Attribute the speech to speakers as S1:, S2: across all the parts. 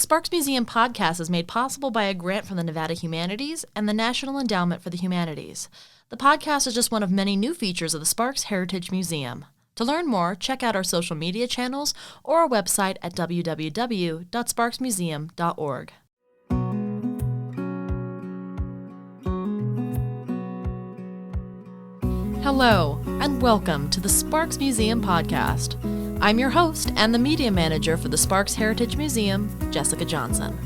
S1: Sparks Museum podcast is made possible by a grant from the Nevada Humanities and the National Endowment for the Humanities. The podcast is just one of many new features of the Sparks Heritage Museum. To learn more, check out our social media channels or our website at www.sparksmuseum.org. Hello, and welcome to the Sparks Museum podcast. I'm your host and the media manager for the Sparks Heritage Museum, Jessica Johnson.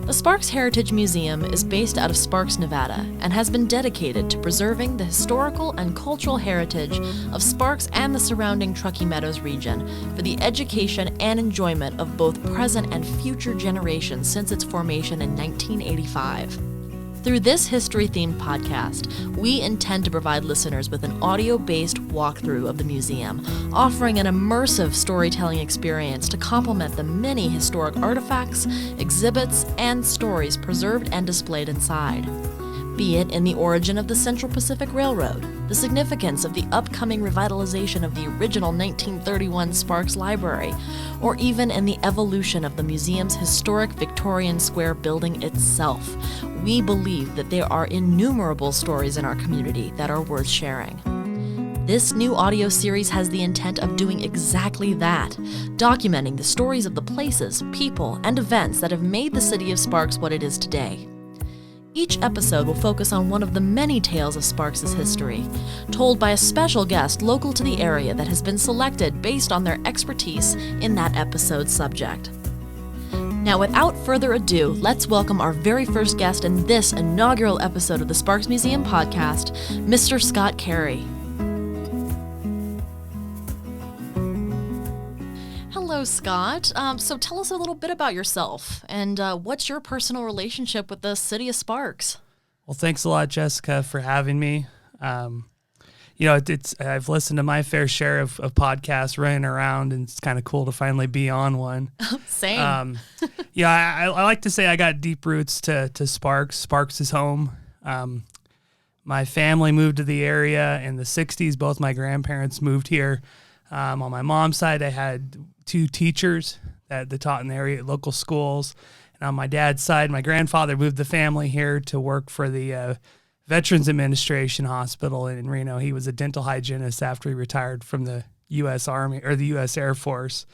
S1: The Sparks Heritage Museum is based out of Sparks, Nevada, and has been dedicated to preserving the historical and cultural heritage of Sparks and the surrounding Truckee Meadows region for the education and enjoyment of both present and future generations since its formation in 1985. Through this history-themed podcast, we intend to provide listeners with an audio-based walkthrough of the museum, offering an immersive storytelling experience to complement the many historic artifacts, exhibits, and stories preserved and displayed inside. Be it in the origin of the Central Pacific Railroad, the significance of the upcoming revitalization of the original 1931 Sparks Library, or even in the evolution of the museum's historic Victorian Square building itself, we believe that there are innumerable stories in our community that are worth sharing. This new audio series has the intent of doing exactly that, documenting the stories of the places, people, and events that have made the city of Sparks what it is today. Each episode will focus on one of the many tales of Sparks' history, told by a special guest local to the area that has been selected based on their expertise in that episode's subject. Now, without further ado, let's welcome our very first guest in this inaugural episode of the Sparks Museum podcast, Mr. Scott Carey. Hello, Scott. So tell us a little bit about yourself and what's your personal relationship with the city of Sparks?
S2: Well, thanks a lot, Jessica, for having me. I've listened to my fair share of podcasts running around, and it's kind of cool to finally be on one.
S1: Same.
S2: I like to say I got deep roots to Sparks. Sparks is home. My family moved to the area in the 60s. Both my grandparents moved here. On my mom's side, I had two teachers that taught in the area at local schools. And on my dad's side, my grandfather moved the family here to work for the Veterans Administration Hospital in Reno. He was a dental hygienist after he retired from the U.S. Army or the U.S. Air Force.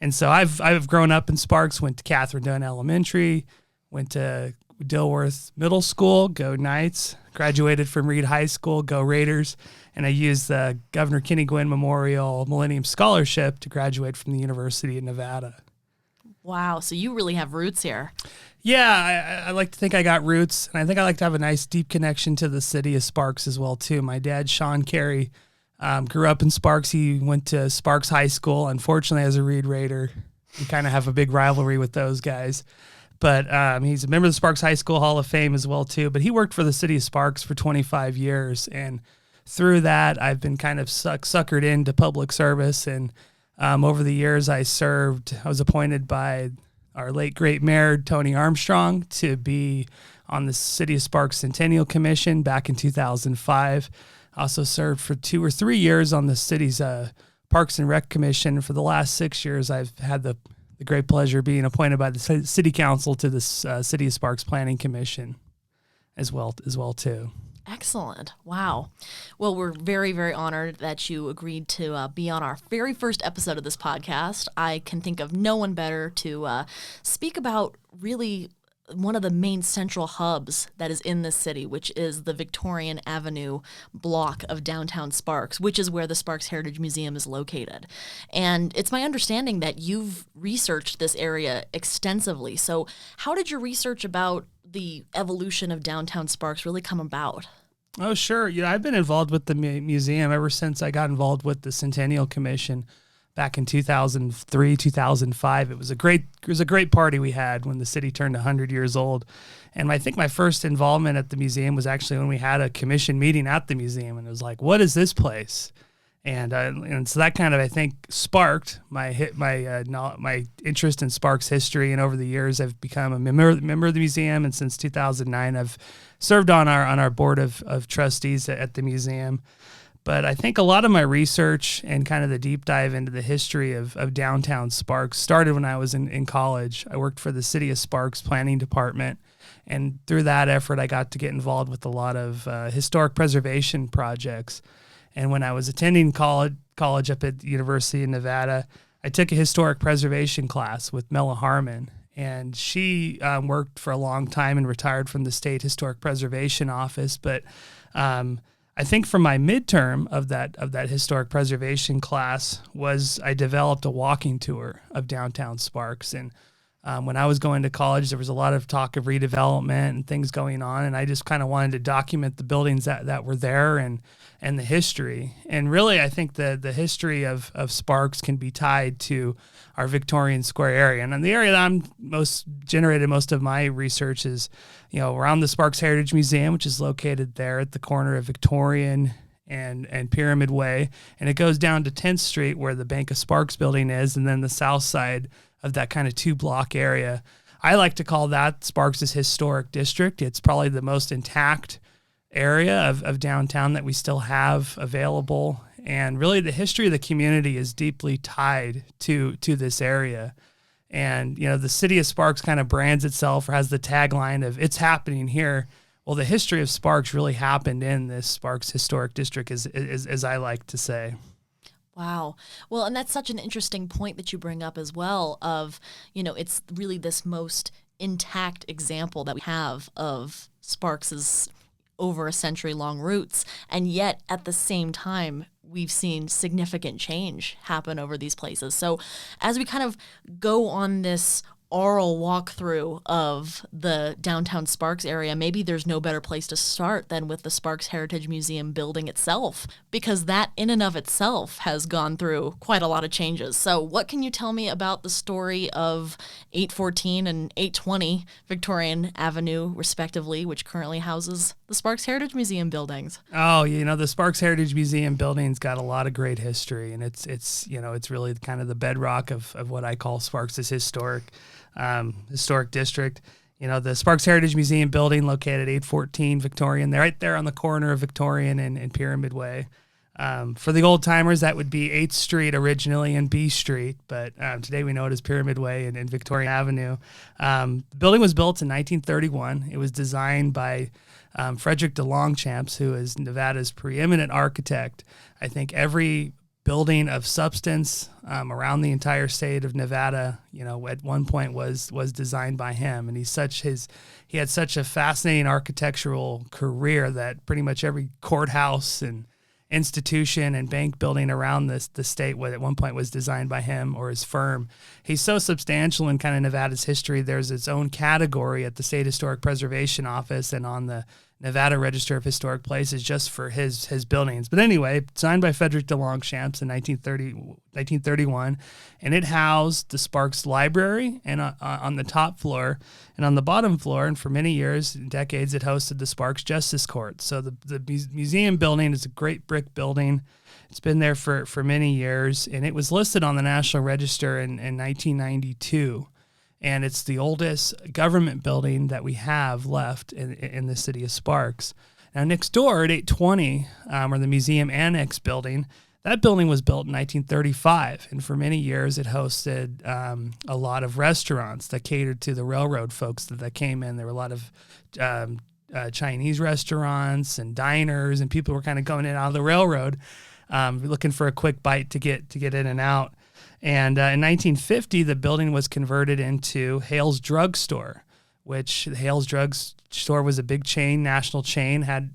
S2: And so I've grown up in Sparks, went to Catherine Dunn Elementary, went to Dilworth Middle School, go Knights, graduated from Reed High School, go Raiders, and I used the Governor Kenny Gwinn Memorial Millennium Scholarship to graduate from the University of Nevada.
S1: Wow, so you really have roots here.
S2: Yeah, I like to think I got roots, and I think I like to have a nice deep connection to the city of Sparks as well, too. My dad, Scott Carey, grew up in Sparks. He went to Sparks High School. Unfortunately, as a Reed Raider, we kind of have a big rivalry with those guys. But he's a member of the Sparks High School Hall of Fame as well, too. But he worked for the city of Sparks for 25 years, and through that, I've been kind of suckered into public service, and over the years I was appointed by our late great mayor, Tony Armstrong, to be on the City of Sparks Centennial Commission back in 2005. I also served for 2 or 3 years on the city's Parks and Rec Commission. For the last 6 years, I've had the great pleasure of being appointed by the City Council to the City of Sparks Planning Commission as well too.
S1: Excellent. Wow. Well, we're very, very honored that you agreed to be on our very first episode of this podcast. I can think of no one better to speak about really one of the main central hubs that is in this city, which is the Victorian Avenue block of downtown Sparks, which is where the Sparks Heritage Museum is located. And it's my understanding that you've researched this area extensively. So how did your research about the evolution of downtown Sparks really come about?
S2: Oh, sure. I've been involved with the museum ever since I got involved with the Centennial Commission back in 2003, 2005. It was a great party we had when the city turned 100 years old. And I think my first involvement at the museum was actually when we had a commission meeting at the museum, and it was like, what is this place? And so that kind of, I think, sparked my interest in Sparks history. And over the years, I've become a member of the museum. And since 2009, I've served on our board of trustees at the museum. But I think a lot of my research and kind of the deep dive into the history of downtown Sparks started when I was in college. I worked for the City of Sparks Planning Department. And through that effort, I got to get involved with a lot of historic preservation projects. And when I was attending college up at the University of Nevada, I took a historic preservation class with Mela Harmon. And she worked for a long time and retired from the State Historic Preservation Office. But I think for my midterm of that historic preservation class was I developed a walking tour of downtown Sparks. And when I was going to college, there was a lot of talk of redevelopment and things going on, and I just kind of wanted to document the buildings that were there and the history. And really, I think the history of Sparks can be tied to our Victorian Square area. And in the area that I'm generated most of my research is, around the Sparks Heritage Museum, which is located there at the corner of Victorian and Pyramid Way. And it goes down to 10th Street where the Bank of Sparks building is, and then the south side of that kind of 2-block area. I like to call that Sparks' historic district. It's probably the most intact area of downtown that we still have available. And really the history of the community is deeply tied to this area. And, the city of Sparks kind of brands itself or has the tagline of "It's happening here." Well, the history of Sparks really happened in this Sparks historic district, as I like to say.
S1: Wow. Well, and that's such an interesting point that you bring up as well of, it's really this most intact example that we have of Sparks's over a century long roots. And yet at the same time, we've seen significant change happen over these places. So as we kind of go on this oral walkthrough of the downtown Sparks area, maybe there's no better place to start than with the Sparks Heritage Museum building itself, because that in and of itself has gone through quite a lot of changes. So what can you tell me about the story of 814 and 820 Victorian Avenue, respectively, which currently houses the Sparks Heritage Museum buildings?
S2: Oh, the Sparks Heritage Museum building's got a lot of great history, and it's really kind of the bedrock of what I call Sparks' historic district. The Sparks Heritage Museum building located at 814 Victorian, they're right there on the corner of Victorian and Pyramid Way. For the old timers, that would be 8th Street originally and B Street, but today we know it as Pyramid Way and Victorian Avenue. The building was built in 1931. It was designed by Frederick de Longchamps, who is Nevada's preeminent architect. I think every building of substance around the entire state of Nevada, at one point was designed by him. And he had such a fascinating architectural career that pretty much every courthouse and institution and bank building around the state at one point was designed by him or his firm. He's so substantial in kind of Nevada's history. There's its own category at the State Historic Preservation Office and on the Nevada Register of Historic Places just for his buildings. But anyway, signed by Frederick de Longchamps in 1931, and it housed the Sparks Library and on the top floor, and on the bottom floor, and for many years, decades, it hosted the Sparks Justice Court. So the museum building is a great brick building. It's been there for many years, and it was listed on the National Register in 1992. And it's the oldest government building that we have left in the city of Sparks. Now, next door at 820, or the Museum Annex building, that building was built in 1935. And for many years, it hosted a lot of restaurants that catered to the railroad folks that came in. There were a lot of Chinese restaurants and diners, and people were kind of going in and out of the railroad looking for a quick bite to get in and out. And in 1950, the building was converted into Hale's Drug Store, which Hale's Drug Store was a big chain, national chain, had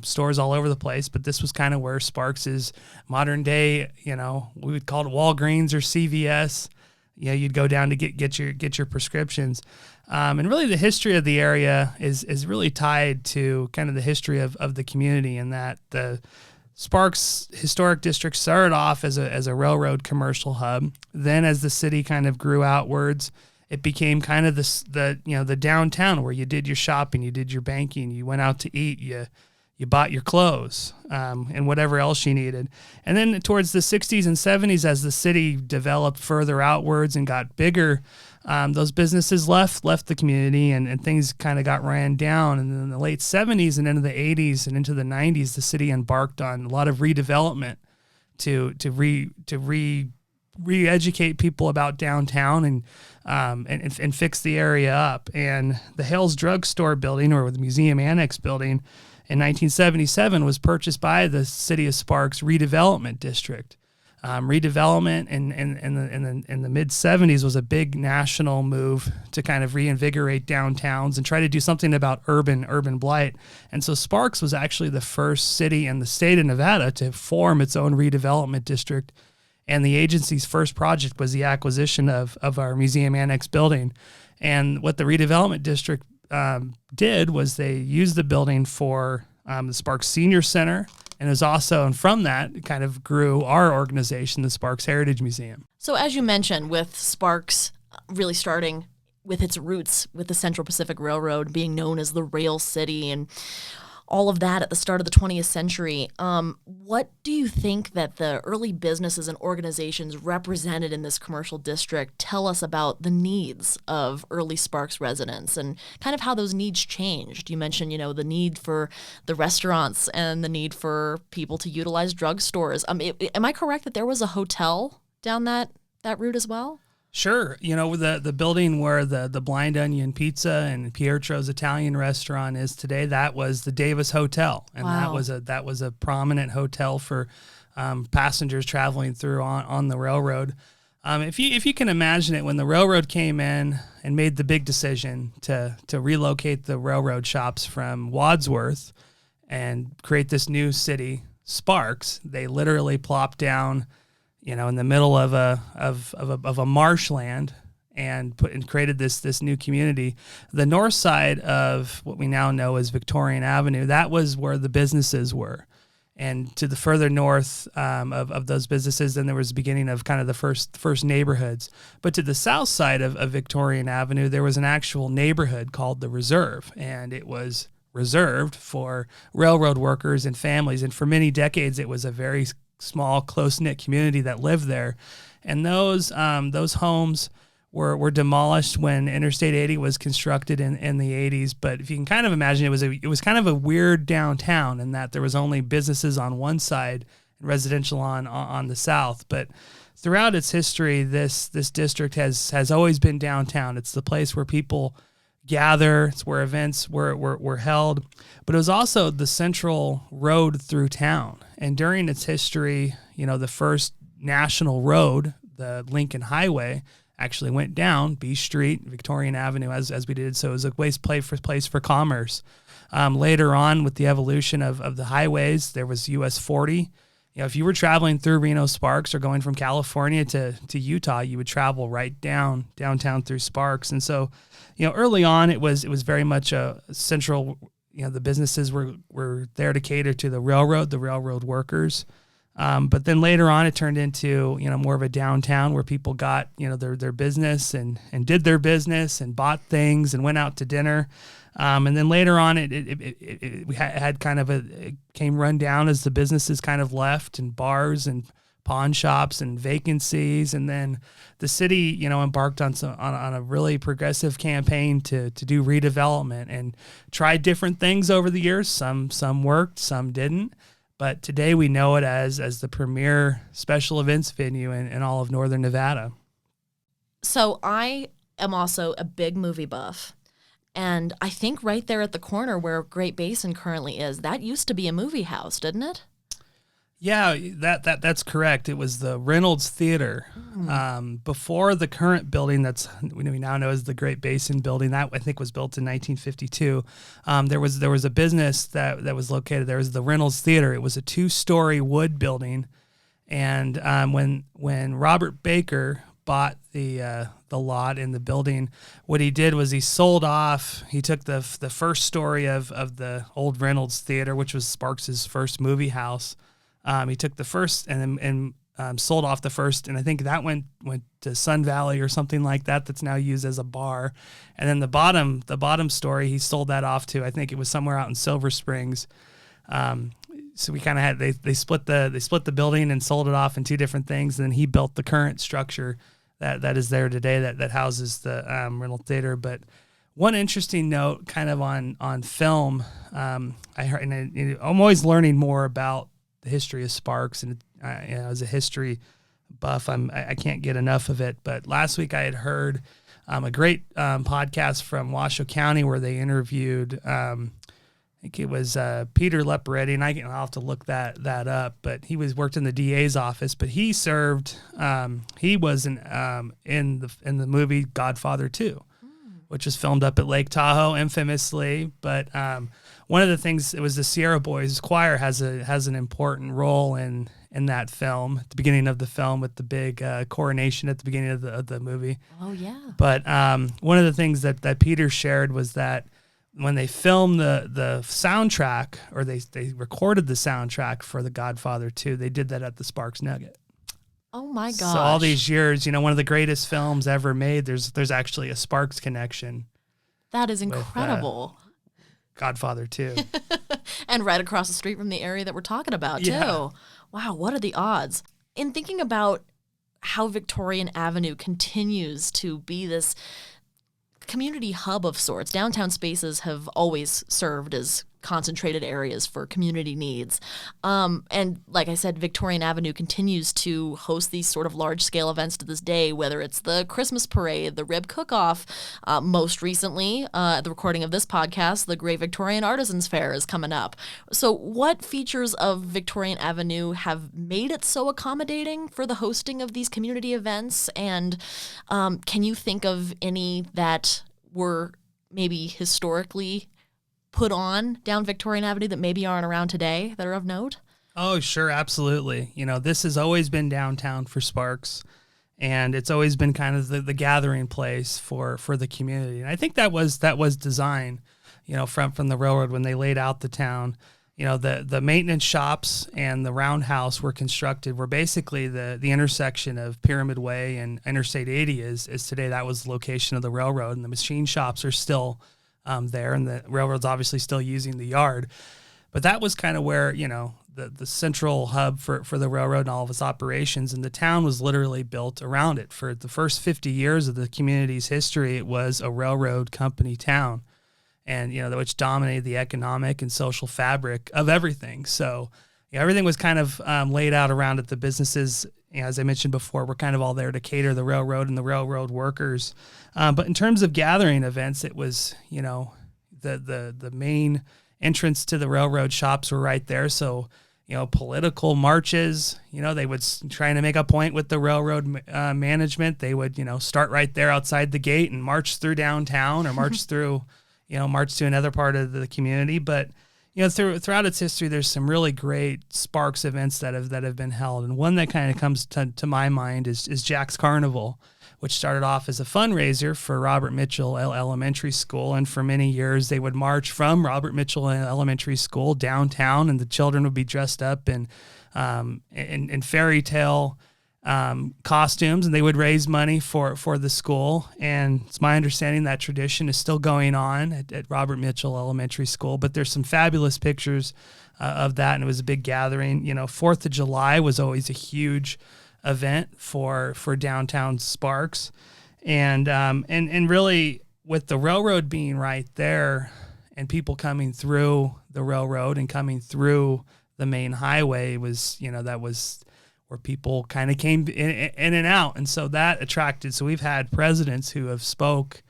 S2: stores all over the place. But this was kind of where Sparks' modern day, we would call it Walgreens or CVS. You'd go down to get your prescriptions. And really the history of the area is really tied to kind of the history of the community, in that the Sparks Historic District started off as a railroad commercial hub. Then as the city kind of grew outwards, it became kind of the downtown where you did your shopping, you did your banking, you went out to eat, you bought your clothes, and whatever else you needed. And then towards the 60s and 70s, as the city developed further outwards and got bigger, those businesses left the community, and things kind of got ran down. And in the late 70s and into the 80s and into the 90s, the city embarked on a lot of redevelopment to re-educate people about downtown and fix the area up. And the Hales Drug Store building, or the Museum Annex building, in 1977 was purchased by the City of Sparks Redevelopment District. Redevelopment in the mid 70s was a big national move to kind of reinvigorate downtowns and try to do something about urban blight. And so Sparks was actually the first city in the state of Nevada to form its own redevelopment district. And the agency's first project was the acquisition of our Museum Annex building. And what the redevelopment district did was they used the building for the Sparks Senior Center, and it was also, and from that, it kind of grew our organization, the Sparks Heritage Museum.
S1: So as you mentioned, with Sparks really starting with its roots with the Central Pacific Railroad being known as the Rail City and all of that at the start of the 20th century, what do you think that the early businesses and organizations represented in this commercial district tell us about the needs of early Sparks residents and kind of how those needs changed? You mentioned, the need for the restaurants and the need for people to utilize drugstores. Am I correct that there was a hotel down that route as well?
S2: Sure. The building where the Blind Onion Pizza and Pietro's Italian restaurant is today, that was the Davis Hotel. And
S1: wow.
S2: that was a prominent hotel for passengers traveling through on the railroad. If you can imagine it, when the railroad came in and made the big decision to relocate the railroad shops from Wadsworth and create this new city, Sparks, they literally plopped down in the middle of a marshland and created this new community. The north side of what we now know as Victorian Avenue, that was where the businesses were. And to the further north of those businesses, then there was the beginning of kind of the first neighborhoods. But to the south side of Victorian Avenue, there was an actual neighborhood called the Reserve, and it was reserved for railroad workers and families. And for many decades, it was a very small, close-knit community that lived there. And those homes were demolished when Interstate 80 was constructed in the 80s. But if you can kind of imagine, it was kind of a weird downtown in that there was only businesses on one side and residential on the south. But throughout its history, this district has always been downtown. It's the place where people gather. It's where events were held. But it was also the central road through town. And during its history, the first national road, the Lincoln Highway, actually went down B Street, Victorian Avenue, as we did. So it was a place for commerce. Later on, with the evolution of the highways, there was US 40. If you were traveling through Reno Sparks or going from California to Utah, you would travel right downtown through Sparks. And so, early on, it was very much a central. The businesses were there to cater to the railroad workers. But then later on, it turned into, more of a downtown where people got, their business and did their business and bought things and went out to dinner. And then later on, it had kind of it came run down as the businesses kind of left, and bars and pawn shops and vacancies. And then the city, embarked on a really progressive campaign to do redevelopment and tried different things over the years. Some worked, some didn't. But today we know it as the premier special events venue in all of Northern Nevada.
S1: So I am also a big movie buff. And I think right there at the corner where Great Basin currently is, that used to be a movie house, didn't it?
S2: Yeah, that's correct. It was the Reynolds Theater. Before the current building we now know as the Great Basin building, that I think was built in 1952. There was a business that was located there. It was the Reynolds Theater. It was a 2-story wood building, and when Robert Baker bought the lot in the building, what he did was he sold off. He took the first story of the old Reynolds Theater, which was Sparks's first movie house. He took the first and sold off the first, and I think that went to Sun Valley or something like that. That's now used as a bar. And then the bottom story, he sold that off to, I think it was somewhere out in Silver Springs. So we kind of had they split the building and sold it off in 2 different things. And then he built the current structure that is there today that houses the Reynolds Theater. But one interesting note, kind of on film, I heard, and I'm always learning more about the history of Sparks, and as a history buff, I can't get enough of it. But last week I had heard a great podcast from Washoe County where they interviewed, I think it was Peter Leporetti, and I'll have to look that up. But he worked in the DA's office, but he served. He was in the movie Godfather 2, which was filmed up at Lake Tahoe, infamously. But one of the things, it was the Sierra Boys Choir has an important role in that film, at the beginning of the film, with the big coronation at the beginning of the movie.
S1: Oh, yeah.
S2: But one of the things that Peter shared was that when they filmed the soundtrack, or they recorded the soundtrack for The Godfather 2, they did that at the Sparks Nugget.
S1: Oh my gosh.
S2: So all these years, one of the greatest films ever made, there's actually a Sparks connection.
S1: That is incredible.
S2: With, Godfather 2.
S1: And right across the street from the area that we're talking about, too.
S2: Yeah.
S1: Wow, what are the odds? In thinking about how Victorian Avenue continues to be this community hub of sorts, downtown spaces have always served as concentrated areas for community needs. And like I said, Victorian Avenue continues to host these sort of large-scale events to this day, whether it's the Christmas Parade, the Rib Cook-Off. Most recently, at the recording of this podcast, the Great Victorian Artisans Fair is coming up. So what features of Victorian Avenue have made it so accommodating for the hosting of these community events? And can you think of any that were maybe historically put on down Victorian Avenue that maybe aren't around today that are of note?
S2: Oh, sure. Absolutely. This has always been downtown for Sparks, and it's always been kind of the gathering place for the community. And I think that was design, from the railroad when they laid out the town. The maintenance shops and the roundhouse were basically the intersection of Pyramid Way and Interstate 80 is today. That was the location of the railroad, and the machine shops are still there, and the railroad's obviously still using the yard. But that was kind of where, the central hub for the railroad and all of its operations, and the town was literally built around it. For the first 50 years of the community's history, it was a railroad company town, and, which dominated the economic and social fabric of everything. So everything was kind of laid out around it. The businesses, as I mentioned before, were kind of all there to cater the railroad and the railroad workers. But in terms of gathering events, it was, the main entrance to the railroad shops were right there. So, political marches, they would trying to make a point with the railroad management. They would, start right there outside the gate and march through downtown, or march through, march to another part of the community. But throughout its history, there's some really great Sparks events that have been held, and one that kind of comes to my mind is Jack's Carnival, which started off as a fundraiser for Robert Mitchell Elementary School, and for many years they would march from Robert Mitchell Elementary School downtown, and the children would be dressed up in fairy tale costumes, and they would raise money for the school. And it's my understanding that tradition is still going on at Robert Mitchell Elementary School. But there's some fabulous pictures of that, and it was a big gathering. 4th of July was always a huge event for downtown Sparks, and really, with the railroad being right there and people coming through the railroad and coming through the main highway, was that was where people kind of came in and out. And so that attracted, so we've had presidents who have spoke,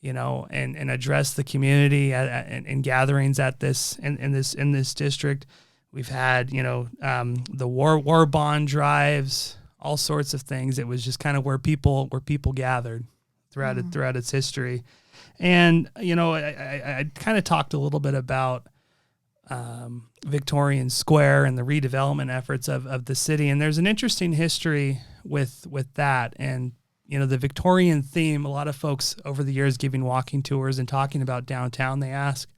S2: and addressed the community in gatherings at in this district. We've had, the war bond drives, all sorts of things. It was just kind of where people gathered throughout its history. And, I kind of talked a little bit about Victorian Square and the redevelopment efforts of the city. And there's an interesting history with that. And, the Victorian theme, a lot of folks over the years giving walking tours and talking about downtown, they ask,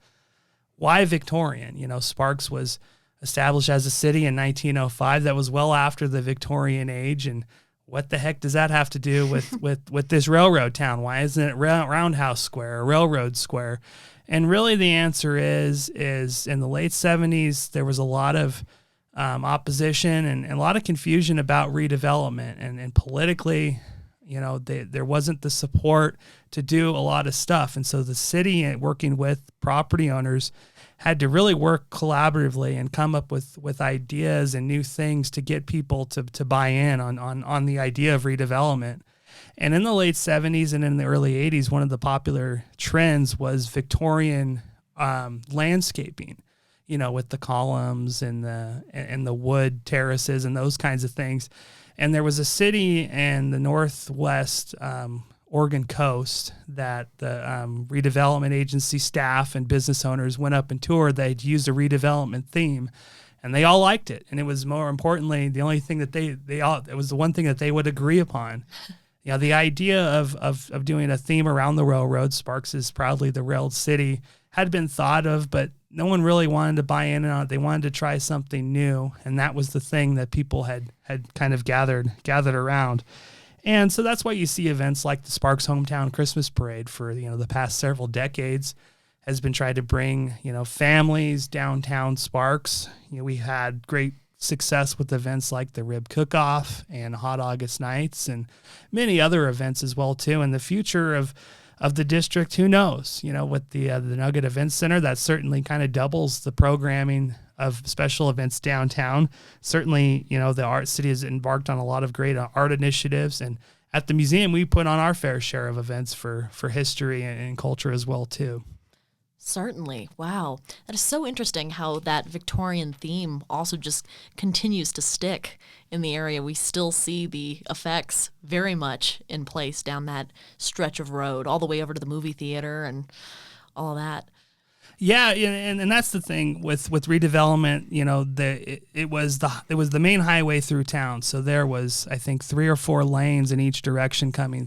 S2: why Victorian? Sparks was established as a city in 1905. That was well after the Victorian age. And what the heck does that have to do with this railroad town? Why isn't it Roundhouse Square or Railroad Square? And really the answer is in the late 70s, there was a lot of opposition and a lot of confusion about redevelopment. And politically, There wasn't the support to do a lot of stuff. And so the city, working with property owners, had to really work collaboratively and come up with ideas and new things to get people to buy in on the idea of redevelopment. And in the late 70s and in the early 80s, one of the popular trends was Victorian landscaping, with the columns and the wood terraces and those kinds of things. And there was a city in the northwest Oregon coast that the redevelopment agency staff and business owners went up and toured. They'd used a redevelopment theme, and they all liked it. And it was, more importantly, the only thing that it was the one thing that they would agree upon. The idea of doing a theme around the railroad, Sparks is proudly the railed city, had been thought of, but no one really wanted to buy in on it. They wanted to try something new, and that was the thing that people had kind of gathered around. And so that's why you see events like the Sparks Hometown Christmas Parade for the past several decades has been tried to bring families downtown Sparks. We had great success with events like the Rib Cook-Off and Hot August Nights and many other events as well too. And the future of the district, who knows? With the Nugget Event Center, that certainly kind of doubles the programming of special events downtown. Certainly, the art city has embarked on a lot of great art initiatives, and at the museum, we put on our fair share of events for history and culture as well too.
S1: Certainly. Wow. That is so interesting how that Victorian theme also just continues to stick in the area. We still see the effects very much in place down that stretch of road, all the way over to the movie theater and all of that.
S2: Yeah, and that's the thing with redevelopment. It was the main highway through town, so there was, I think, 3 or 4 lanes in each direction coming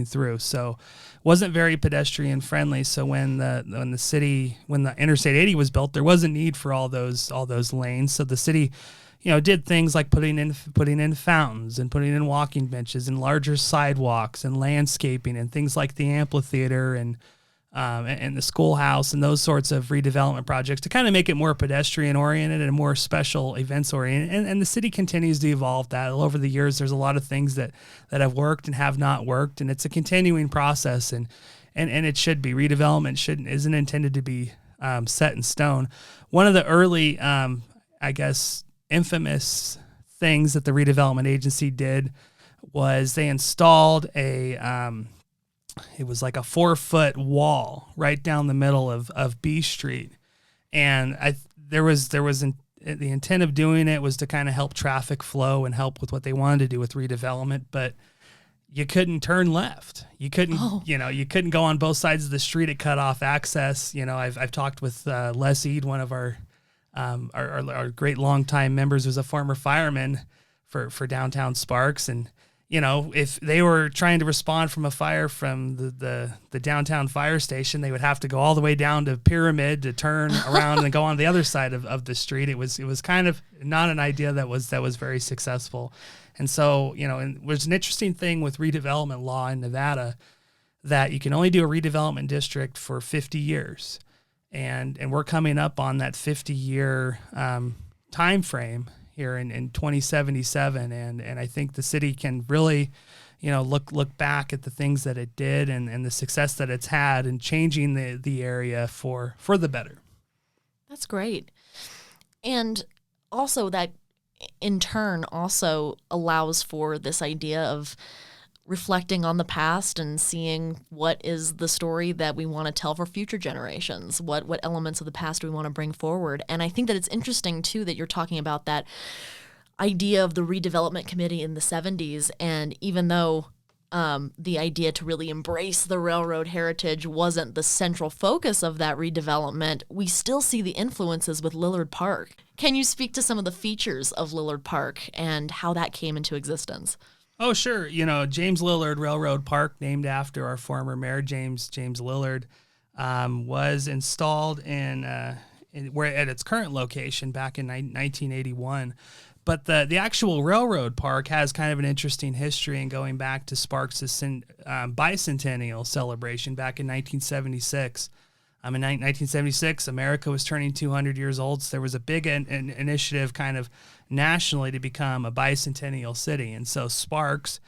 S2: through. So wasn't very pedestrian friendly. So when the Interstate 80 was built, there was a need for all those lanes. So the city, did things like putting in fountains and putting in walking benches and larger sidewalks and landscaping and things like the amphitheater and the schoolhouse and those sorts of redevelopment projects to kind of make it more pedestrian oriented and more special events oriented. And the city continues to evolve that. Over the years, there's a lot of things that have worked and have not worked, and it's a continuing process. And it should be. Redevelopment isn't intended to be set in stone. One of the early, infamous things that the redevelopment agency did was they installed it was like a 4-foot wall right down the middle of B Street. And the intent of doing it was to kind of help traffic flow and help with what they wanted to do with redevelopment, but you couldn't turn left. You couldn't, you couldn't go on both sides of the street. It cut off access. I've talked with Les Eade, one of our great longtime members, who's a former fireman for downtown Sparks. And if they were trying to respond from a fire from the downtown fire station, they would have to go all the way down to Pyramid to turn around and go on the other side of the street. It was kind of not an idea that was very successful. And so, and there's an interesting thing with redevelopment law in Nevada that you can only do a redevelopment district for 50 years. And we're coming up on that 50-year time frame here in 2077, and I think the city can really, look back at the things that it did and the success that it's had in changing the area for the better.
S1: That's great. And also that in turn also allows for this idea of reflecting on the past and seeing what is the story that we want to tell for future generations, what elements of the past we want to bring forward. And I think that it's interesting, too, that you're talking about that idea of the redevelopment committee in the 70s. And even though the idea to really embrace the railroad heritage wasn't the central focus of that redevelopment, we still see the influences with Lillard Park. Can you speak to some of the features of Lillard Park and how that came into existence?
S2: Oh, sure. James Lillard Railroad Park, named after our former mayor, James Lillard, was installed in where at its current location back in 1981. But the actual railroad park has kind of an interesting history, and going back to Sparks' bicentennial celebration back in 1976. In 1976, America was turning 200 years old, so there was a big initiative kind of nationally to become a bicentennial city. And so Sparks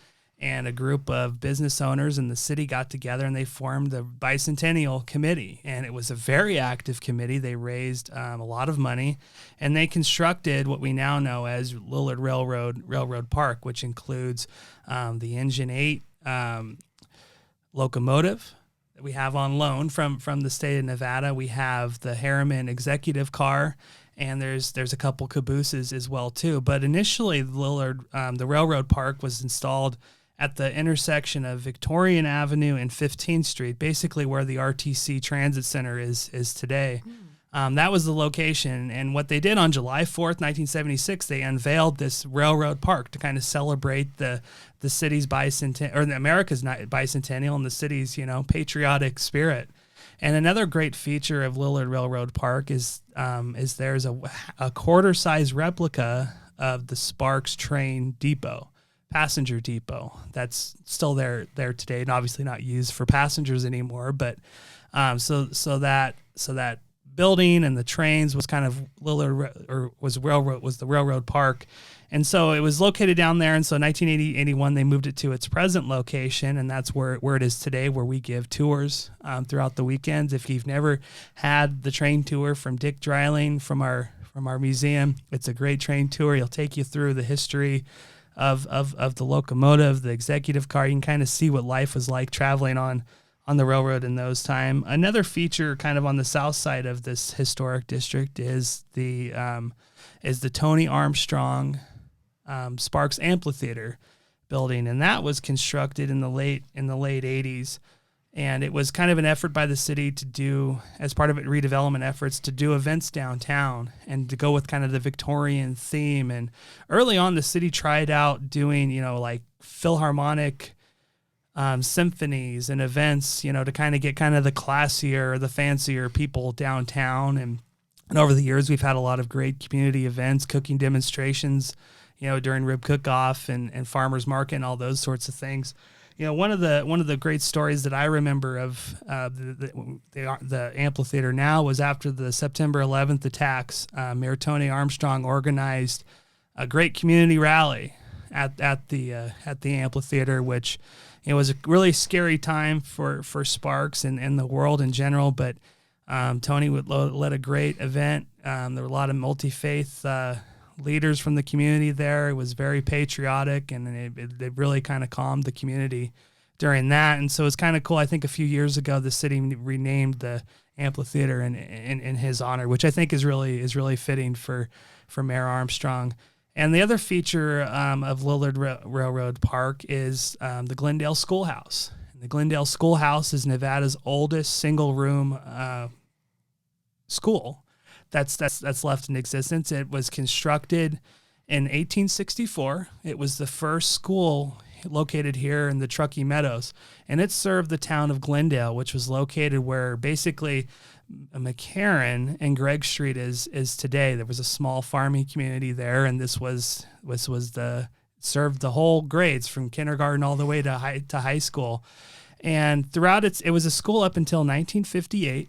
S2: and a group of business owners in the city got together and they formed the Bicentennial Committee. And it was a very active committee. They raised a lot of money, and they constructed what we now know as Lillard Railroad Park, which includes the Engine 8 locomotive that we have on loan from the state of Nevada. We have the Harriman executive car, and there's a couple cabooses as well too. But initially, the Railroad Park was installed at the intersection of Victorian Avenue and 15th Street, basically where the RTC Transit Center is today. That was the location. And what they did on July 4th, 1976, they unveiled this Railroad Park to kind of celebrate the city's bicentennial, or America's bicentennial, and the city's, patriotic spirit. And another great feature of Lillard Railroad Park is there's a quarter-size replica of the Sparks train depot, passenger depot, that's still there today, and obviously not used for passengers anymore. But so that building and the trains was kind of was the Railroad Park. And so it was located down there. And so in 1981, they moved it to its present location. And that's where it is today, where we give tours throughout the weekends. If you've never had the train tour from Dick Dreiling from our museum, it's a great train tour. He'll take you through the history of the locomotive, the executive car. You can kind of see what life was like traveling on the railroad in those time. Another feature kind of on the south side of this historic district is the Tony Armstrong Sparks Amphitheater building, and that was constructed in the late 80s. And it was kind of an effort by the city to do, as part of it, redevelopment efforts, to do events downtown and to go with kind of the Victorian theme. And early on, the city tried out doing, like Philharmonic symphonies and events, to kind of get kind of the classier, the fancier people downtown. And over the years, we've had a lot of great community events, cooking demonstrations, during rib cook-off and farmers market and all those sorts of things. One of the great stories that I remember of the amphitheater now was after the September 11th attacks. Mayor Tony Armstrong organized a great community rally at the amphitheater, which was a really scary time for Sparks and the world in general. But Tony led a great event. There were a lot of multi-faith leaders from the community there. It was very patriotic, and it really kind of calmed the community during that. And so it's kind of cool. I think a few years ago, the city renamed the amphitheater in his honor, which I think is really fitting for Mayor Armstrong. And the other feature of Lillard Railroad Park is the Glendale Schoolhouse. And the Glendale Schoolhouse is Nevada's oldest single-room school that's left in existence. It was constructed in 1864. It was the first school located here in the Truckee Meadows, and it served the town of Glendale, which was located where basically McCarran and Gregg Street is today. There was a small farming community there, and this served the whole grades from kindergarten all the way to high school. And throughout it was a school up until 1958.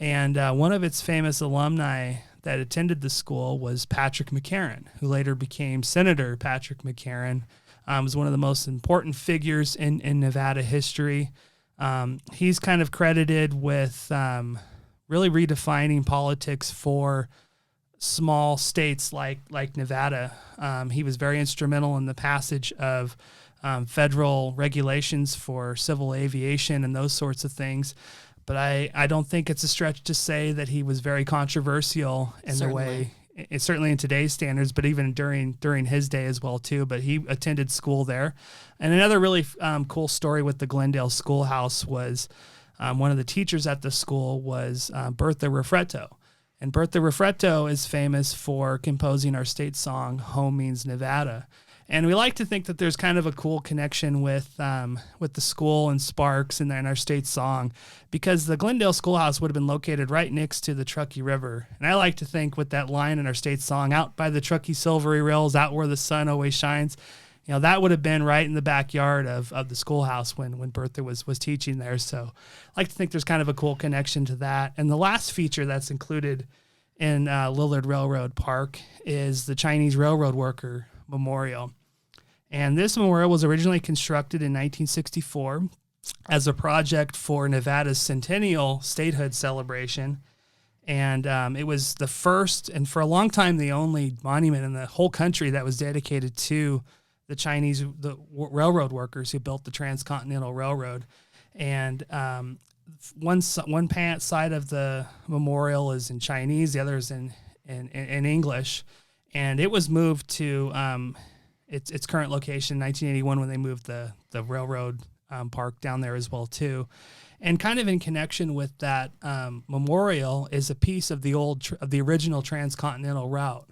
S2: And one of its famous alumni that attended the school was Patrick McCarran, who later became Senator Patrick McCarran. Was one of the most important figures in Nevada history. He's kind of credited with really redefining politics for small states like Nevada. He was very instrumental in the passage of federal regulations for civil aviation and those sorts of things. But I don't think it's a stretch to say that he was very controversial in the way, certainly in today's standards, but even during his day as well too. But he attended school there. And another really cool story with the Glendale Schoolhouse was one of the teachers at the school was Bertha Raffretto. And Bertha Raffretto is famous for composing our state song, Home Means Nevada. And we like to think that there's kind of a cool connection with the school and Sparks and our state song, because the Glendale Schoolhouse would have been located right next to the Truckee River. And I like to think with that line in our state song, out by the Truckee Silvery Rills, out where the sun always shines, that would have been right in the backyard of the schoolhouse when Bertha was teaching there. So I like to think there's kind of a cool connection to that. And the last feature that's included in Lillard Railroad Park is the Chinese Railroad Worker Memorial. And this memorial was originally constructed in 1964 as a project for Nevada's centennial statehood celebration. And it was the first, and for a long time, the only monument in the whole country that was dedicated to the railroad workers who built the Transcontinental Railroad. And one side of the memorial is in Chinese, the other is in English. And it was moved to its current location in 1981 when they moved the railroad park down there as well too. And kind of in connection with that memorial is a piece of the original transcontinental route.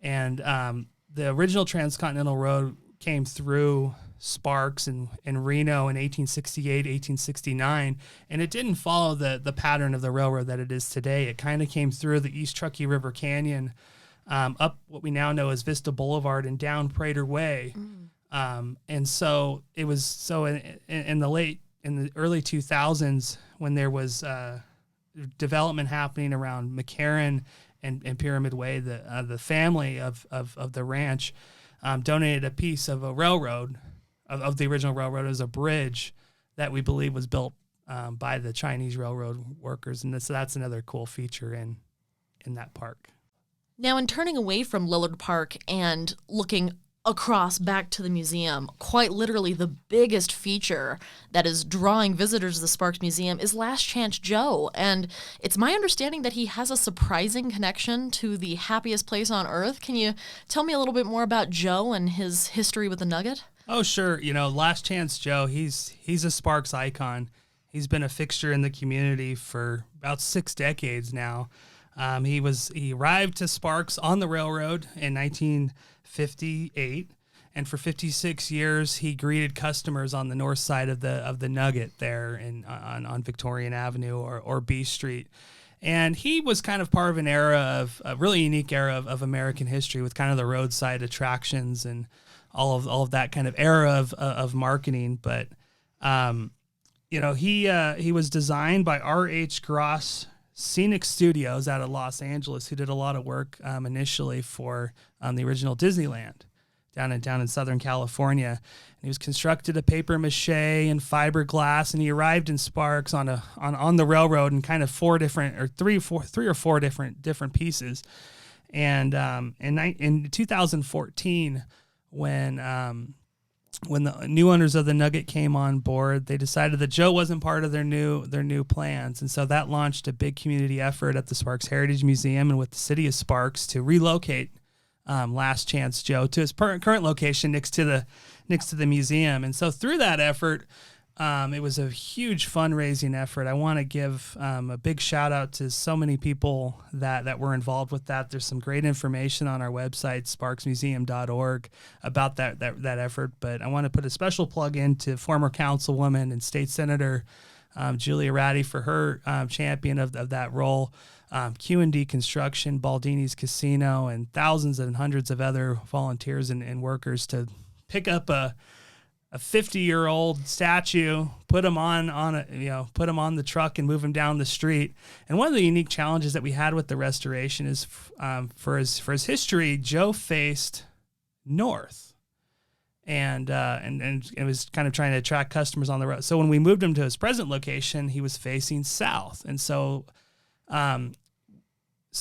S2: And the original transcontinental road came through Sparks and Reno in 1868, 1869, and it didn't follow the pattern of the railroad that it is today. It kind of came through the East Truckee River Canyon, up what we now know as Vista Boulevard and down Prater Way. And so it was in the early 2000s when there was development happening around McCarran and Pyramid Way, the family of the ranch donated a piece of a railroad, of the original railroad, as a bridge that we believe was built by the Chinese railroad workers. And so that's another cool feature in that park.
S1: Now, in turning away from Lillard Park and looking across back to the museum, quite literally the biggest feature that is drawing visitors to the Sparks Museum is Last Chance Joe. And it's my understanding that he has a surprising connection to the happiest place on earth. Can you tell me a little bit more about Joe and his history with the Nugget?
S2: Oh, sure. Last Chance Joe, he's a Sparks icon. He's been a fixture in the community for about 6 decades now. He arrived to Sparks on the railroad in 1958, and for 56 years he greeted customers on the north side of the Nugget there on Victorian Avenue or B Street. And he was kind of part of an era a really unique era of American history, with kind of the roadside attractions and all of that kind of era of marketing. But he was designed by R.H. Gross Scenic Studios out of Los Angeles, who did a lot of work initially for the original Disneyland down in Southern California. And he was constructed of paper mache and fiberglass, and he arrived in Sparks on the railroad in kind of three or four different pieces. And in 2014, when the new owners of the Nugget came on board, they decided that Joe wasn't part of their new plans. And so that launched a big community effort at the Sparks Heritage Museum and with the city of Sparks to relocate Last Chance Joe to his current location next to the museum. And so through that effort, it was a huge fundraising effort. I want to give a big shout out to so many people that were involved with that. There's some great information on our website, sparksmuseum.org, about that effort. But I want to put a special plug in to former councilwoman and state senator Julia Ratty for her champion of that role. Q&D Construction, Baldini's Casino, and thousands and hundreds of other volunteers and workers to pick up a 50-year-old statue, put him on the truck and move him down the street. And one of the unique challenges that we had with the restoration is for his history, Joe faced north, and it was kind of trying to attract customers on the road. So when we moved him to his present location, he was facing south, and so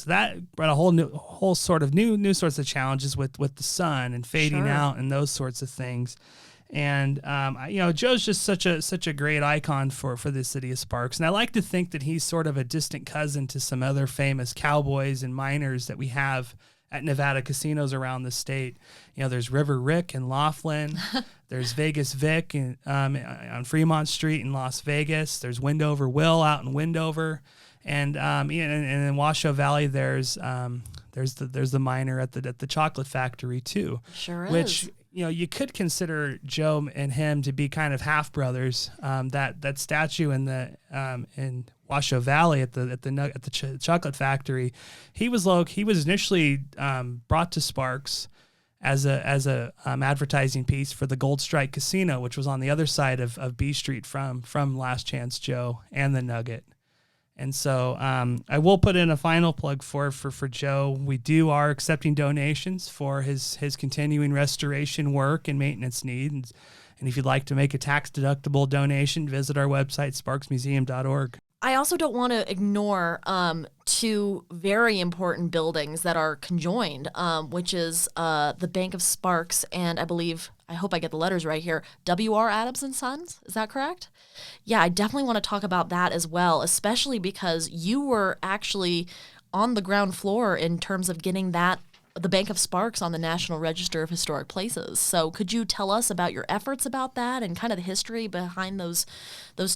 S2: that brought a whole sort of new sorts of challenges with the sun and fading out and those sorts of things. And Joe's just such a great icon for the city of Sparks, and I like to think that he's sort of a distant cousin to some other famous cowboys and miners that we have at Nevada casinos around the state. There's River Rick in Laughlin, there's Vegas Vic on Fremont Street in Las Vegas. There's Windover Will out in Windover, and in Washoe Valley there's the miner at the chocolate factory too.
S1: Sure is.
S2: Which you could consider Joe and him to be kind of half brothers. That statue in Washoe Valley at the chocolate factory, he was initially brought to Sparks as a advertising piece for the Gold Strike Casino, which was on the other side of B Street from Last Chance Joe and the Nugget. And so I will put in a final plug for Joe. We are accepting donations for his continuing restoration work and maintenance needs. And if you'd like to make a tax-deductible donation, visit our website, sparksmuseum.org.
S1: I also don't want to ignore two very important buildings that are conjoined, which is the Bank of Sparks and I hope I get the letters right here, W.R. Adams and Sons. Is that correct? Yeah, I definitely want to talk about that as well, especially because you were actually on the ground floor in terms of getting the Bank of Sparks on the National Register of Historic Places. So could you tell us about your efforts about that and kind of the history behind those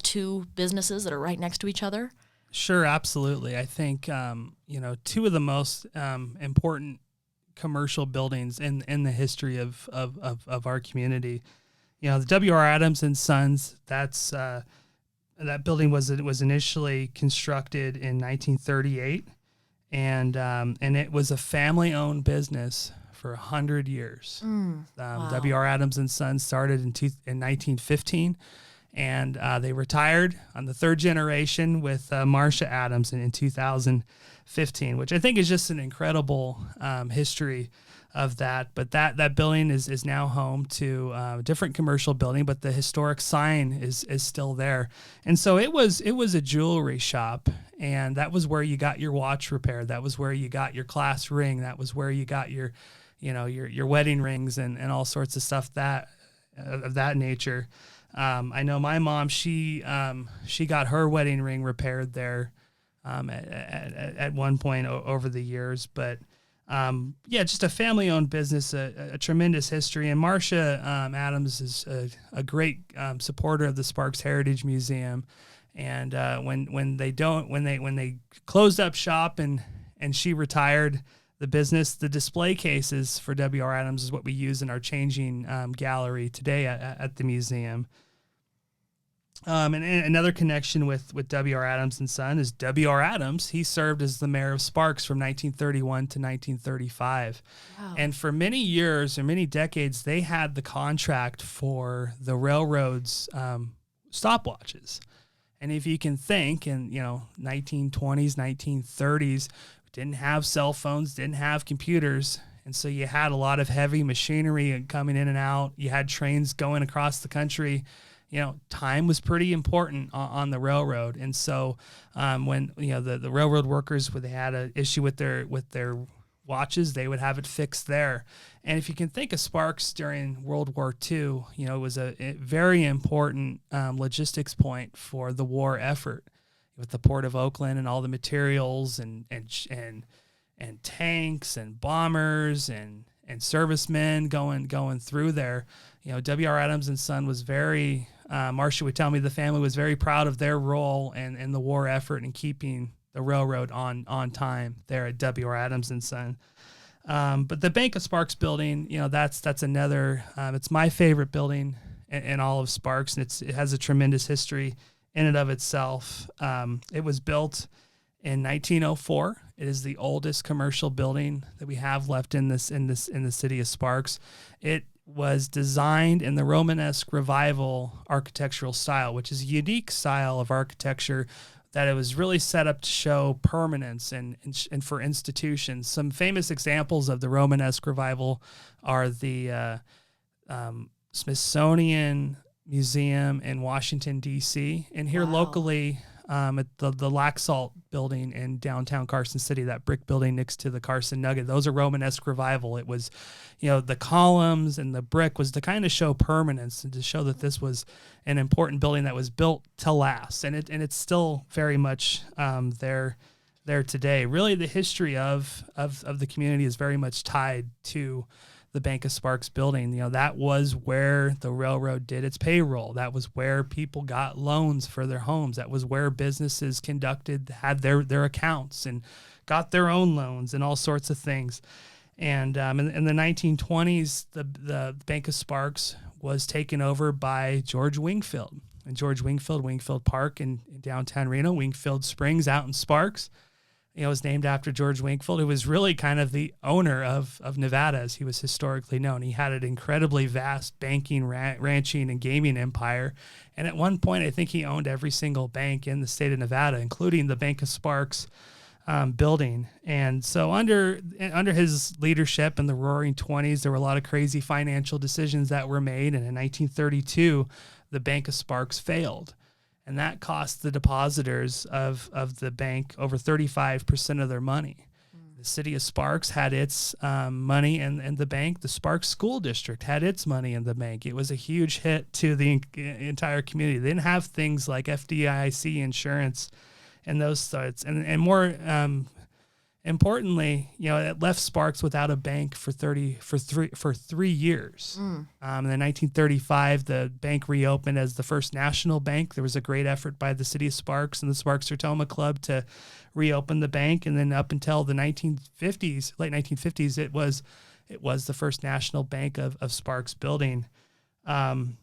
S1: two businesses that are right next to each other?
S2: Sure, absolutely. I think, two of the most important commercial buildings in the history of our community, the W.R. Adams and Sons, that building was initially constructed in 1938. And it was a family-owned business for 100 years.
S1: Wow.
S2: W.R. Adams and Sons started in 1915, and they retired on the third generation with Marcia Adams in 2015, which I think is just an incredible history of that. But that building is now home to a different commercial building, but the historic sign is still there. And so it was a jewelry shop, and that was where you got your watch repaired. That was where you got your class ring. That was where you got your wedding rings and all sorts of stuff of that nature. I know my mom, she got her wedding ring repaired there at one point over the years, but just a family-owned business, a tremendous history. And Marcia Adams is a great supporter of the Sparks Heritage Museum. And when they closed up shop and she retired the business, the display cases for W.R. Adams is what we use in our changing gallery today at the museum. And another connection with W.R. Adams and Son is W.R. Adams. He served as the mayor of Sparks from 1931 to 1935.
S1: Wow.
S2: And for many years or many decades, they had the contract for the railroad's stopwatches. And if you can think in, 1920s, 1930s, didn't have cell phones, didn't have computers. And so you had a lot of heavy machinery coming in and out. You had trains going across the country. Time was pretty important on the railroad. And so when, the railroad workers, when they had an issue with their watches, they would have it fixed there. And if you can think of Sparks during World War II, it was a very important logistics point for the war effort with the Port of Oakland and all the materials and tanks and bombers and servicemen going through there. W.R. Adams and Son was very, Marcia would tell me the family was very proud of their role in the war effort and keeping the railroad on time there at W.R. Adams and Son. But the Bank of Sparks building, that's another, it's my favorite building in all of Sparks, and it has a tremendous history in and of itself. It was built in 1904. It is the oldest commercial building that we have left in the city of Sparks. It was designed in the Romanesque Revival architectural style, which is a unique style of architecture that it was really set up to show permanence and for institutions. Some famous examples of the Romanesque Revival are the Smithsonian Museum in Washington, D.C., and here locally at the Laxalt building in downtown Carson City, that brick building next to the Carson Nugget. Those are Romanesque Revival. It was, the columns and the brick was to kind of show permanence and to show that this was an important building that was built to last. And it's still very much there today. Really, the history of the community is very much tied to the Bank of Sparks building. That was where the railroad did its payroll. That was where people got loans for their homes. That was where businesses had their accounts and got their own loans and all sorts of things. And in the 1920s, the Bank of Sparks was taken over by George Wingfield. And George Wingfield Park in downtown Reno, Wingfield Springs out in Sparks. was named after George Winkfield, who was really kind of the owner of Nevada, as he was historically known. He had an incredibly vast banking, ranching, and gaming empire. And at one point, I think he owned every single bank in the state of Nevada, including the Bank of Sparks building. And so under his leadership in the Roaring 20s, there were a lot of crazy financial decisions that were made. And in 1932, the Bank of Sparks failed. And that cost the depositors of the bank over 35% of their money. The city of Sparks had its money in the bank. The Sparks School District had its money in the bank. It was a huge hit to the entire community. They didn't have things like FDIC insurance and those sorts. And more importantly, it left Sparks without a bank for 3 years. In 1935, the bank reopened as the first national bank. There was a great effort by the city of Sparks and the Sparks-Sertoma Club to reopen the bank. And then up until the late 1950s, it was the first national bank of Sparks building. One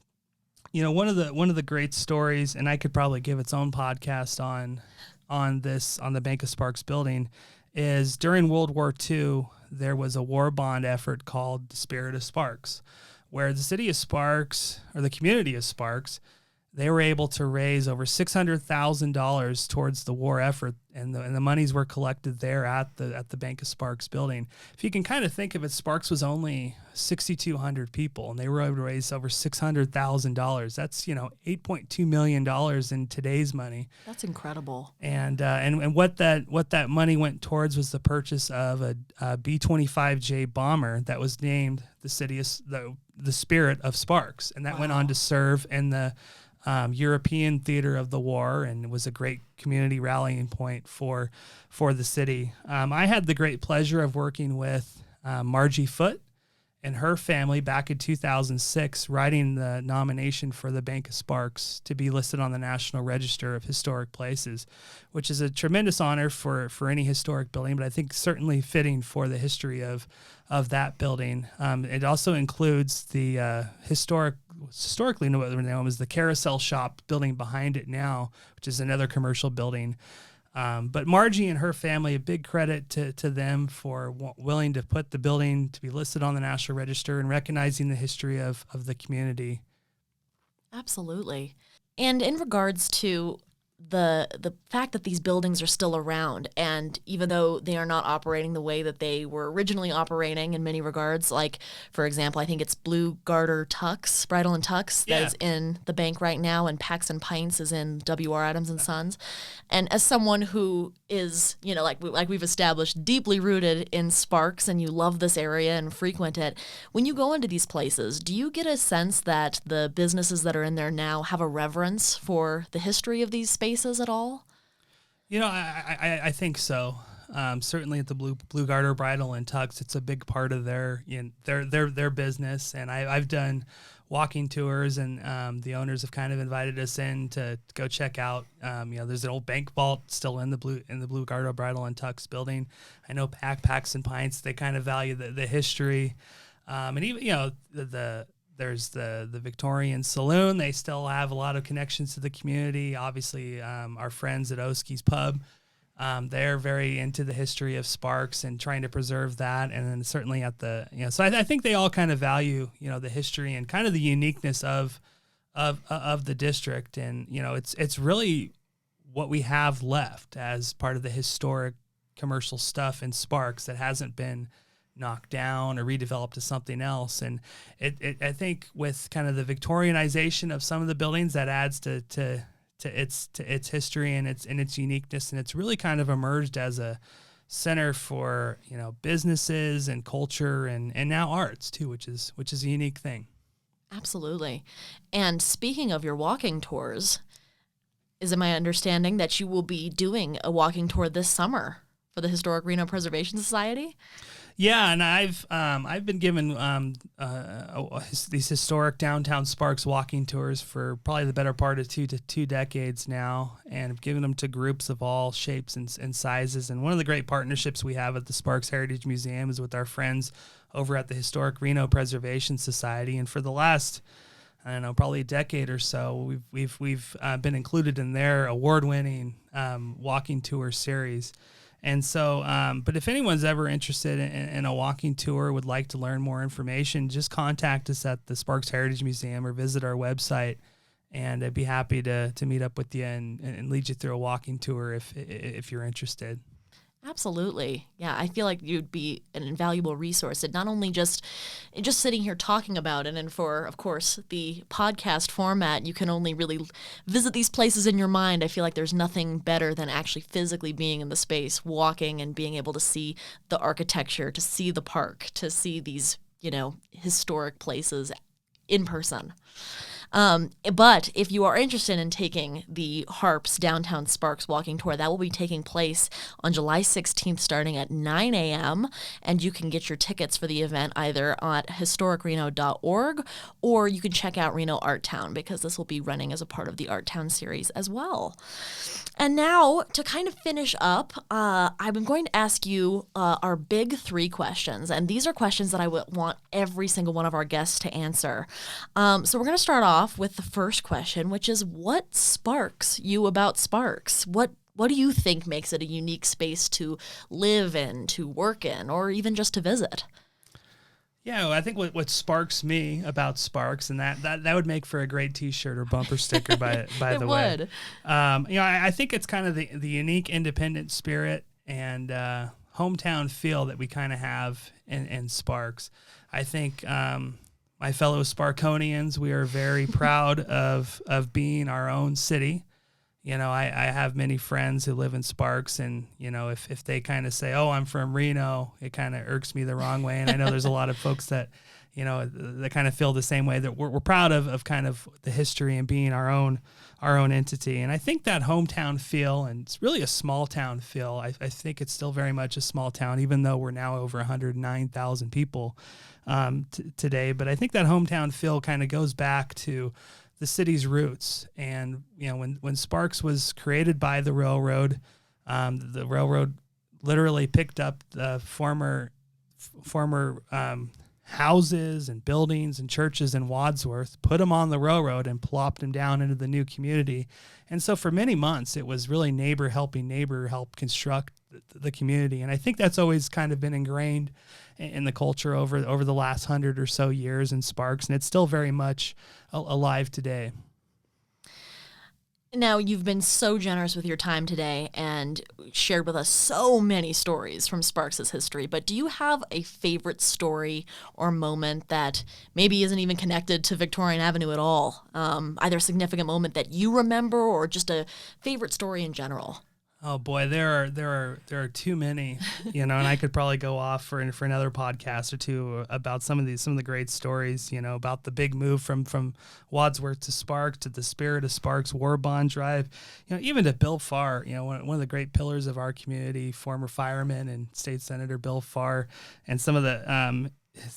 S2: of the great stories, and I could probably give its own podcast on the Bank of Sparks building, is during World War II, there was a war bond effort called the Spirit of Sparks, where the city of Sparks, or the community of Sparks, they were able to raise over $600,000 towards the war effort, and the monies were collected there at the Bank of Sparks building. If you can kind of think of it, Sparks was only 6,200 people, and they were able to raise over $600,000. That's $8.2 million in today's money.
S1: That's incredible.
S2: And what that money went towards was the purchase of a B-25J bomber that was named the Spirit of Sparks, and that went on to serve in the European theater of the war, and was a great community rallying point for the city. I had the great pleasure of working with Margie Foote and her family back in 2006, writing the nomination for the Bank of Sparks to be listed on the National Register of Historic Places, which is a tremendous honor for any historic building, but I think certainly fitting for the history of that building. It also includes the historically known as the Carousel Shop building behind it now, which is another commercial building. But Margie and her family, a big credit to them for willing to put the building to be listed on the National Register and recognizing the history of the community.
S1: Absolutely. And in regards to the fact that these buildings are still around, and even though they are not operating the way that they were originally operating in many regards, like, for example, I think it's Blue Garter Tux, Bridal and Tux, that is in the bank right now, and Pax and Pints is in W.R. Adams and Sons. And as someone who is, like we've established, deeply rooted in Sparks, and you love this area and frequent it, when you go into these places, do you get a sense that the businesses that are in there now have a reverence for the history of these spaces at all?
S2: I think so. Certainly at the Blue Garter Bridal and Tux, it's a big part of their business. And I've done walking tours, and the owners have kind of invited us in to go check out. There's an old bank vault still in the Blue Garter Bridal and Tux building. I know Pax and Pints, they kind of value the history, and even there's the Victorian Saloon. They still have a lot of connections to the community. Obviously, our friends at Oski's Pub, they're very into the history of Sparks and trying to preserve that. And then certainly at so I think they all kind of value, the history and kind of the uniqueness of the district. And, it's really what we have left as part of the historic commercial stuff in Sparks that hasn't been knocked down or redeveloped to something else. And I think with kind of the Victorianization of some of the buildings, that adds to its history and its uniqueness, and it's really kind of emerged as a center for businesses and culture and now arts too, which is a unique thing.
S1: Absolutely. And speaking of your walking tours, is it my understanding that you will be doing a walking tour this summer for the Historic Reno Preservation Society?
S2: Yeah, and I've been given these historic downtown Sparks walking tours for probably the better part of two decades now, and I've given them to groups of all shapes and sizes. And one of the great partnerships we have at the Sparks Heritage Museum is with our friends over at the Historic Reno Preservation Society. And for the last, probably a decade or so, we've been included in their award-winning walking tour series. And so, but if anyone's ever interested in a walking tour, would like to learn more information, just contact us at the Sparks Heritage Museum or visit our website, and I'd be happy to meet up with you and lead you through a walking tour if you're interested.
S1: Absolutely. Yeah, I feel like you'd be an invaluable resource. And not only just sitting here talking about it, and for, of course, the podcast format, you can only really visit these places in your mind. I feel like there's nothing better than actually physically being in the space, walking and being able to see the architecture, to see the park, to see these, historic places in person. But if you are interested in taking the Harps Downtown Sparks walking tour, that will be taking place on July 16th starting at 9 a.m. And you can get your tickets for the event either at historicreno.org, or you can check out Reno Art Town, because this will be running as a part of the Art Town series as well. And now, to kind of finish up, I'm going to ask you our big 3 questions. And these are questions that I would want every single one of our guests to answer. So we're going to start off with the first question, which is, what sparks you about Sparks? What do you think makes it a unique space to live in, to work in, or even just to visit?
S2: Yeah, well, I think what sparks me about Sparks, and that would make for a great T-shirt or bumper sticker, by the way. It would. I think it's kind of the unique independent spirit and hometown feel that we kind of have in Sparks. I think my fellow Sparkonians, we are very proud of being our own city. I have many friends who live in Sparks, and, if they kind of say, oh, I'm from Reno, it kind of irks me the wrong way. And I know there's a lot of folks that, that kind of feel the same way, that we're proud of kind of the history and being our own entity. And I think that hometown feel, and it's really a small town feel, I think it's still very much a small town, even though we're now over 109,000 people today. But I think that hometown feel kind of goes back to the city's roots. And, when Sparks was created by the railroad literally picked up the former houses and buildings and churches in Wadsworth, put them on the railroad, and plopped them down into the new community. And so for many months, it was really neighbor helping neighbor help construct the community. And I think that's always kind of been ingrained in the culture over the last 100 or so years in Sparks, and it's still very much alive today.
S1: Now, you've been so generous with your time today and shared with us so many stories from Sparks' history, but do you have a favorite story or moment that maybe isn't even connected to Victorian Avenue at all? Either a significant moment that you remember, or just a favorite story in general?
S2: Oh boy, there are too many, and I could probably go off for another podcast or two about some of the great stories, about the big move from Wadsworth to Sparks, to the Spirit of Sparks War Bond Drive, even to Bill Farr, one of the great pillars of our community, former fireman and state senator Bill Farr, and some of the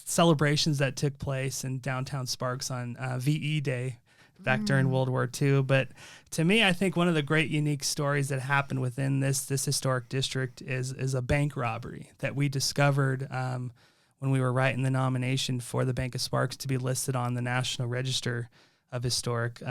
S2: celebrations that took place in downtown Sparks on VE Day back during World War II. But to me, I think one of the great unique stories that happened within this historic district is a bank robbery that we discovered when we were writing the nomination for the Bank of Sparks to be listed on the National Register of Historic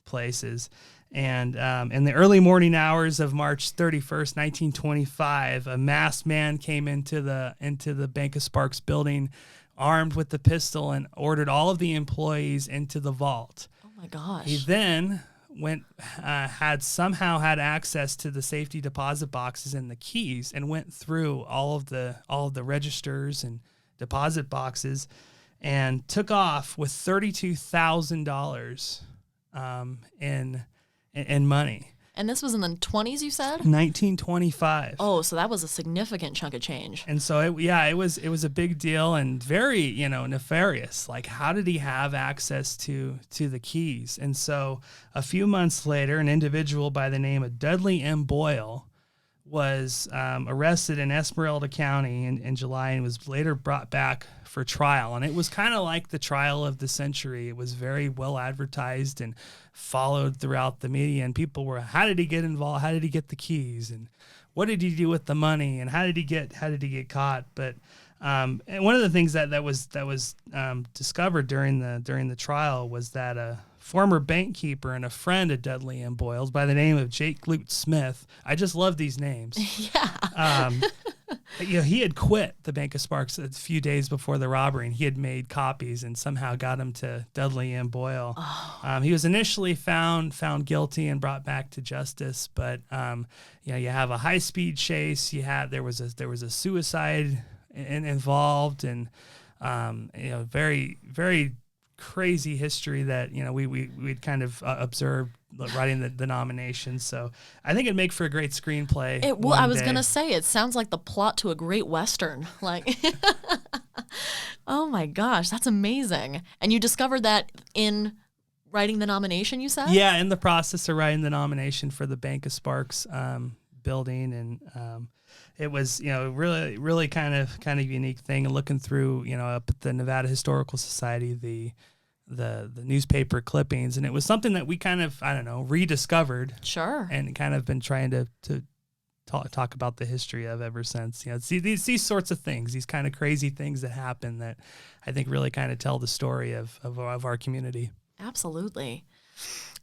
S2: Places. And in the early morning hours of March 31st, 1925, a masked man came into the Bank of Sparks building, armed with the pistol, and ordered all of the employees into the vault.
S1: Oh my gosh.
S2: He then had access to the safety deposit boxes and the keys, and went through all of the registers and deposit boxes, and took off with $32,000 in money.
S1: And this was in the 20s, you said?
S2: 1925.
S1: Oh, so that was a significant chunk of change.
S2: And so it was a big deal, and very, nefarious. Like, how did he have access to the keys? And so a few months later, an individual by the name of Dudley M. Boyle was arrested in Esmeralda County in July, and was later brought back for trial. And it was kind of like the trial of the century. It was very well advertised and followed throughout the media, and people were, how did he get involved? How did he get the keys? And what did he do with the money? And how did he get caught? But and one of the things that was discovered during the trial was that a former bank keeper and a friend of Dudley M. Boyle's by the name of Jake Lute Smith. I just love these names.
S1: Yeah.
S2: He had quit the Bank of Sparks a few days before the robbery, and he had made copies and somehow got them to Dudley M. Boyle.
S1: Oh.
S2: He was initially found guilty and brought back to justice, but you have a high-speed chase. There was a suicide involved, and very, very crazy history that we'd kind of observed writing the nominations. So I think it'd make for a great screenplay.
S1: I was gonna say, it sounds like the plot to a great Western. Like, oh my gosh, that's amazing! And you discovered that in writing the nomination, you said?
S2: Yeah, in the process of writing the nomination for the Bank of Sparks building, and it was really, really kind of unique thing. And looking through up at the Nevada Historical Society, the newspaper clippings, and it was something that we kind of rediscovered.
S1: Sure.
S2: And kind of been trying to talk about the history of ever since. See these sorts of things, these kind of crazy things that happen that I think really kind of tell the story of our community.
S1: Absolutely.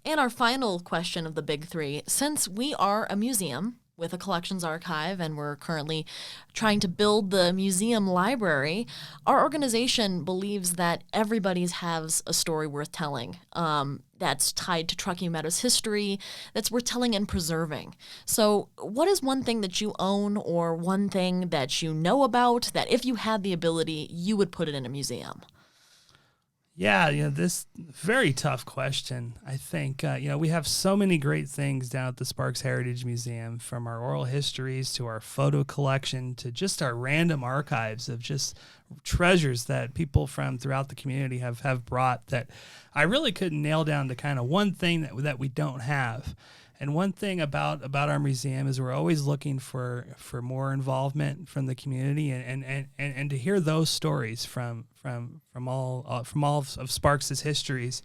S1: And our final question of the big three, since we are a museum with a collections archive and we're currently trying to build the museum library, our organization believes that everybody has a story worth telling that's tied to Truckee Meadows history, that's worth telling and preserving. So what is one thing that you own or one thing that you know about that if you had the ability, you would put it in a museum?
S2: Yeah, this very tough question. I think, we have so many great things down at the Sparks Heritage Museum, from our oral histories to our photo collection to just our random archives of just treasures that people from throughout the community have brought, that I really couldn't nail down to kind of one thing that we don't have. And one thing about our museum is we're always looking for more involvement from the community and to hear those stories from all of Sparks's histories.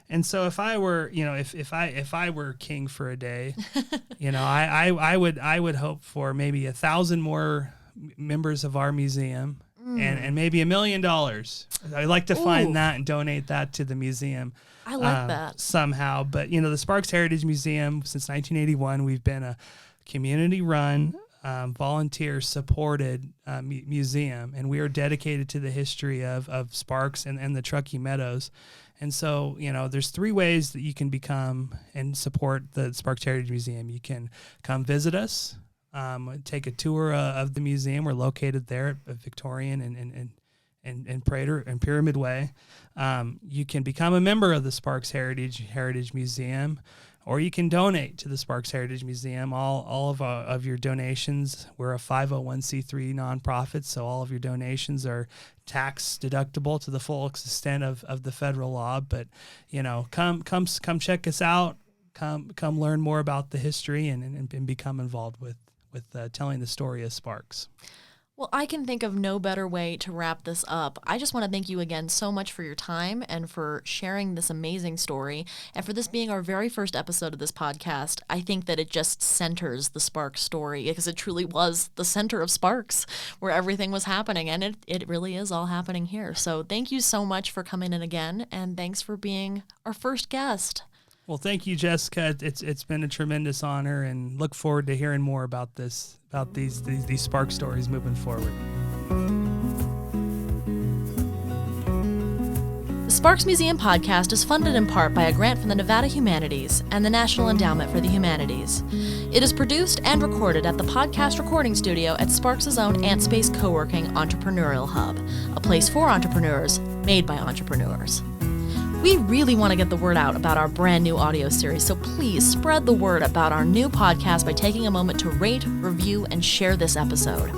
S2: And so if I were, if I were king for a day, I would hope for maybe 1,000 more members of our museum and maybe $1 million. I'd like to find that and donate that to the museum.
S1: I like that.
S2: Somehow. But, the Sparks Heritage Museum, since 1981, we've been a community-run, volunteer-supported museum, and we are dedicated to the history of Sparks and the Truckee Meadows. And so, there's 3 ways that you can become and support the Sparks Heritage Museum. You can come visit us, take a tour of the museum. We're located there at Victorian and Prater and Pyramid Way. You can become a member of the Sparks Heritage Museum, or you can donate to the Sparks Heritage Museum. All of your donations, we're a 501c3 nonprofit, so all of your donations are tax deductible to the full extent of the federal law. But come check us out. Come learn more about the history and become involved with telling the story of Sparks.
S1: Well, I can think of no better way to wrap this up. I just want to thank you again so much for your time and for sharing this amazing story. And for this being our very first episode of this podcast, I think that it just centers the Sparks story, because it truly was the center of Sparks where everything was happening. And it really is all happening here. So thank you so much for coming in again. And thanks for being our first guest.
S2: Well, thank you, Jessica. It's been a tremendous honor, and look forward to hearing more about these Spark stories moving forward.
S1: The Sparks Museum podcast is funded in part by a grant from the Nevada Humanities and the National Endowment for the Humanities. It is produced and recorded at the podcast recording studio at Sparks' own AntSpace Co-working Entrepreneurial Hub, a place for entrepreneurs, made by entrepreneurs. We really want to get the word out about our brand new audio series, so please spread the word about our new podcast by taking a moment to rate, review, and share this episode.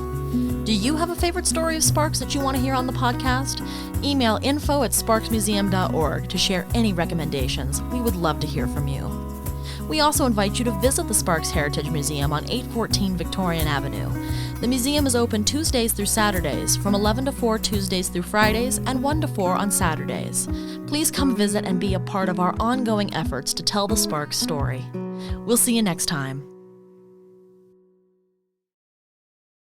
S1: Do you have a favorite story of Sparks that you want to hear on the podcast? Email info@sparksmuseum.org to share any recommendations. We would love to hear from you. We also invite you to visit the Sparks Heritage Museum on 814 Victorian Avenue. The museum is open Tuesdays through Saturdays, from 11 to 4 Tuesdays through Fridays, and 1 to 4 on Saturdays. Please come visit and be a part of our ongoing efforts to tell the Sparks story. We'll see you next time.